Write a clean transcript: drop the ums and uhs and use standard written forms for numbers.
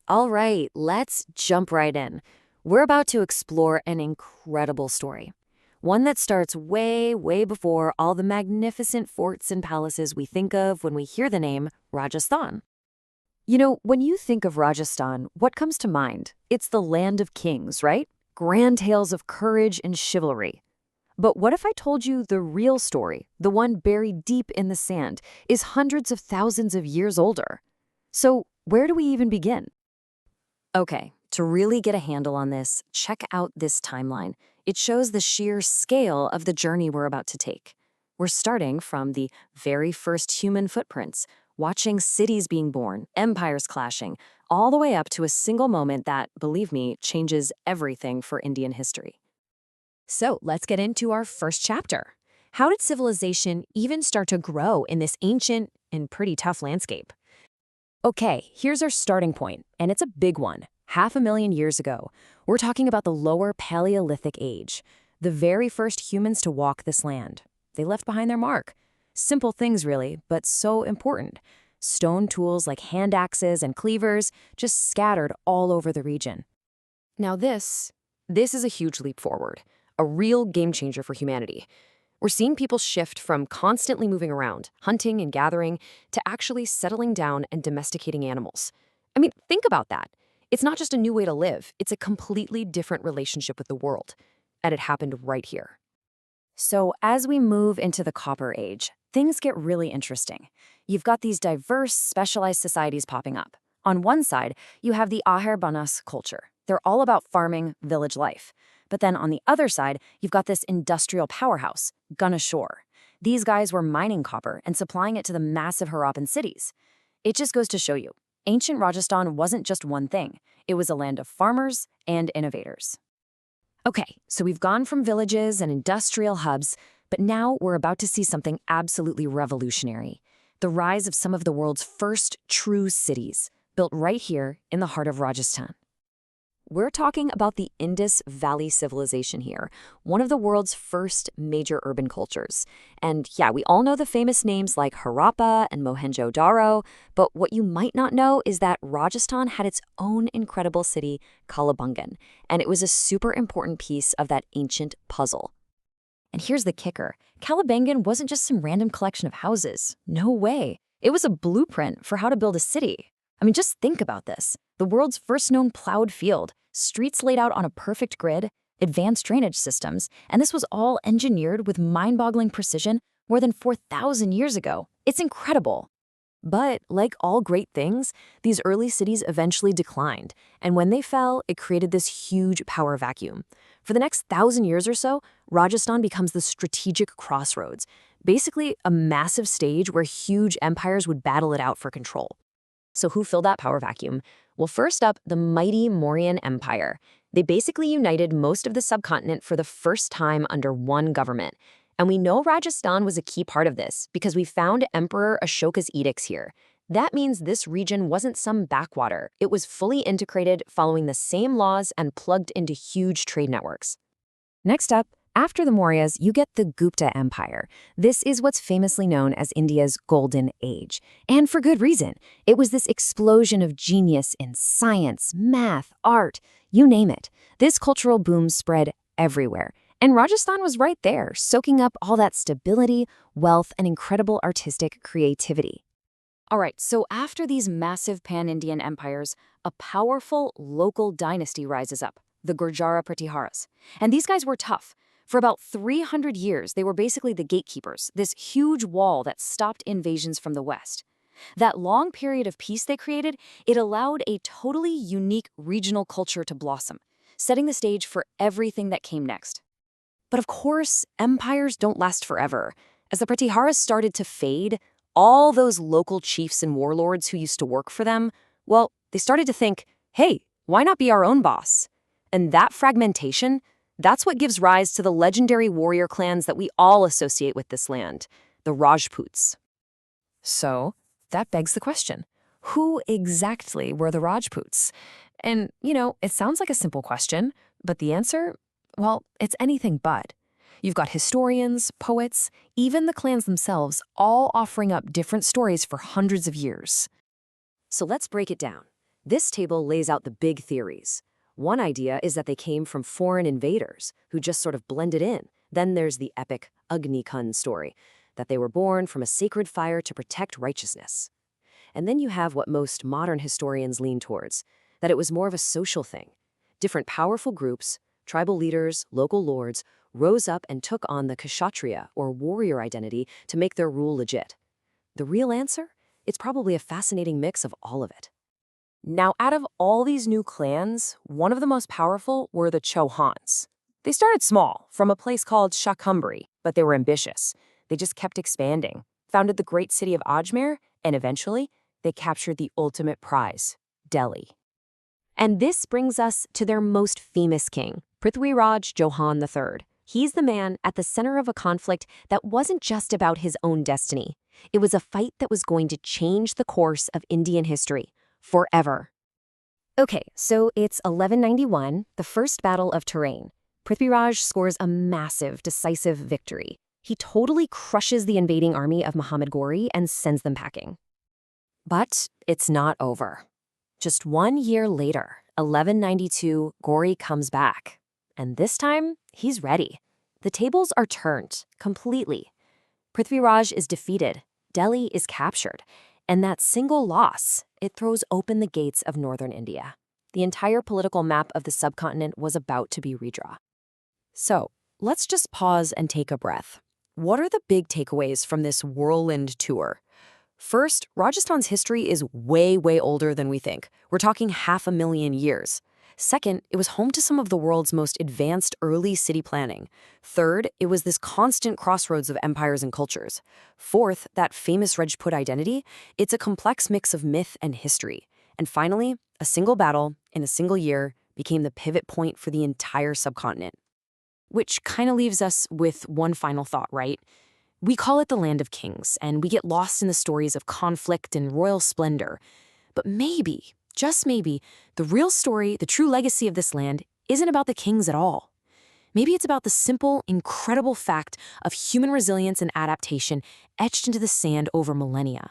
All right, let's jump right in. We're about to explore an incredible story. One that starts way, way before all the magnificent forts and palaces we think of when we hear the name Rajasthan. When you think of Rajasthan, what comes to mind? It's the land of kings, right? Grand tales of courage and chivalry. But what if I told you the real story, the one buried deep in the sand, is hundreds of thousands of years older? So, where do we even begin? Okay, to really get a handle on this, check out this timeline. It shows the sheer scale of the journey we're about to take. We're starting from the very first human footprints, watching cities being born, empires clashing, all the way up to a single moment that, believe me, changes everything for Indian history. So let's get into our first chapter. How did civilization even start to grow in this ancient and pretty tough landscape? Okay, here's our starting point, and it's a big one. 500,000 years ago, we're talking about the lower Paleolithic age, the very first humans to walk this land. They left behind their mark. Simple things, really, but so important. Stone tools like hand axes and cleavers just scattered all over the region. Now this is a huge leap forward, a real game changer for humanity. We're seeing people shift from constantly moving around, hunting and gathering, to actually settling down and domesticating animals. I mean, think about that. It's not just a new way to live, it's a completely different relationship with the world. And it happened right here. So as we move into the Copper Age, things get really interesting. You've got these diverse, specialized societies popping up. On one side, you have the Aher Banas culture. They're all about farming, village life. But then on the other side, you've got this industrial powerhouse, Ganeshore. These guys were mining copper and supplying it to the massive Harappan cities. It just goes to show you, ancient Rajasthan wasn't just one thing. It was a land of farmers and innovators. Okay, so we've gone from villages and industrial hubs, but now we're about to see something absolutely revolutionary. The rise of some of the world's first true cities, built right here in the heart of Rajasthan. We're talking about the Indus Valley Civilization here, one of the world's first major urban cultures. And yeah, we all know the famous names like Harappa and Mohenjo-Daro, but what you might not know is that Rajasthan had its own incredible city, Kalibangan, and it was a super important piece of that ancient puzzle. And here's the kicker. Kalibangan wasn't just some random collection of houses. No way. It was a blueprint for how to build a city. I mean, just think about this. The world's first known plowed field, streets laid out on a perfect grid, advanced drainage systems, and this was all engineered with mind-boggling precision more than 4,000 years ago. It's incredible. But like all great things, these early cities eventually declined, and when they fell, it created this huge power vacuum. For the next 1,000 years or so, Rajasthan becomes the strategic crossroads, basically a massive stage where huge empires would battle it out for control. So who filled that power vacuum? Well, first up, the mighty Mauryan Empire. They basically united most of the subcontinent for the first time under one government. And we know Rajasthan was a key part of this because we found Emperor Ashoka's edicts here. That means this region wasn't some backwater. It was fully integrated, following the same laws and plugged into huge trade networks. Next up, after the Mauryas, you get the Gupta Empire. This is what's famously known as India's Golden Age. And for good reason. It was this explosion of genius in science, math, art, you name it. This cultural boom spread everywhere. And Rajasthan was right there, soaking up all that stability, wealth, and incredible artistic creativity. All right, so after these massive pan-Indian empires, a powerful local dynasty rises up, the Gurjara Pratiharas. And these guys were tough. For about 300 years, they were basically the gatekeepers, this huge wall that stopped invasions from the west. That long period of peace they created, it allowed a totally unique regional culture to blossom, setting the stage for everything that came next. But of course, empires don't last forever. As the Pratiharas started to fade, all those local chiefs and warlords who used to work for them, well, they started to think, hey, why not be our own boss? And that fragmentation, that's what gives rise to the legendary warrior clans that we all associate with this land, the Rajputs. So, that begs the question, who exactly were the Rajputs? And, it sounds like a simple question, but the answer, well, it's anything but. You've got historians, poets, even the clans themselves, all offering up different stories for hundreds of years. So let's break it down. This table lays out the big theories. One idea is that they came from foreign invaders who just sort of blended in. Then there's the epic Agni Kund story, that they were born from a sacred fire to protect righteousness. And then you have what most modern historians lean towards, that it was more of a social thing. Different powerful groups, tribal leaders, local lords, rose up and took on the kshatriya, or warrior identity, to make their rule legit. The real answer? It's probably a fascinating mix of all of it. Now, out of all these new clans, one of the most powerful were the Chauhans. They started small, from a place called Shakumbri, but they were ambitious. They just kept expanding, founded the great city of Ajmer, and eventually, they captured the ultimate prize, Delhi. And this brings us to their most famous king, Prithviraj Chauhan III. He's the man at the center of a conflict that wasn't just about his own destiny. It was a fight that was going to change the course of Indian history, forever. Okay, so it's 1191, the first battle of Touraine. Prithviraj scores a massive, decisive victory. He totally crushes the invading army of Muhammad Ghori and sends them packing. But it's not over. Just 1 year later, 1192, Ghori comes back. And this time, he's ready. The tables are turned, completely. Prithviraj is defeated, Delhi is captured, and that single loss, it throws open the gates of northern India. The entire political map of the subcontinent was about to be redrawn. So, let's just pause and take a breath. What are the big takeaways from this whirlwind tour? First, Rajasthan's history is way, way older than we think. We're talking 500,000 years. Second, it was home to some of the world's most advanced early city planning. Third, it was this constant crossroads of empires and cultures. Fourth, that famous Rajput identity, it's a complex mix of myth and history. And finally, a single battle in a single year became the pivot point for the entire subcontinent. Which kind of leaves us with one final thought, right? We call it the Land of Kings, and we get lost in the stories of conflict and royal splendor. But maybe, just maybe, the real story, the true legacy of this land, isn't about the kings at all. Maybe it's about the simple, incredible fact of human resilience and adaptation etched into the sand over millennia.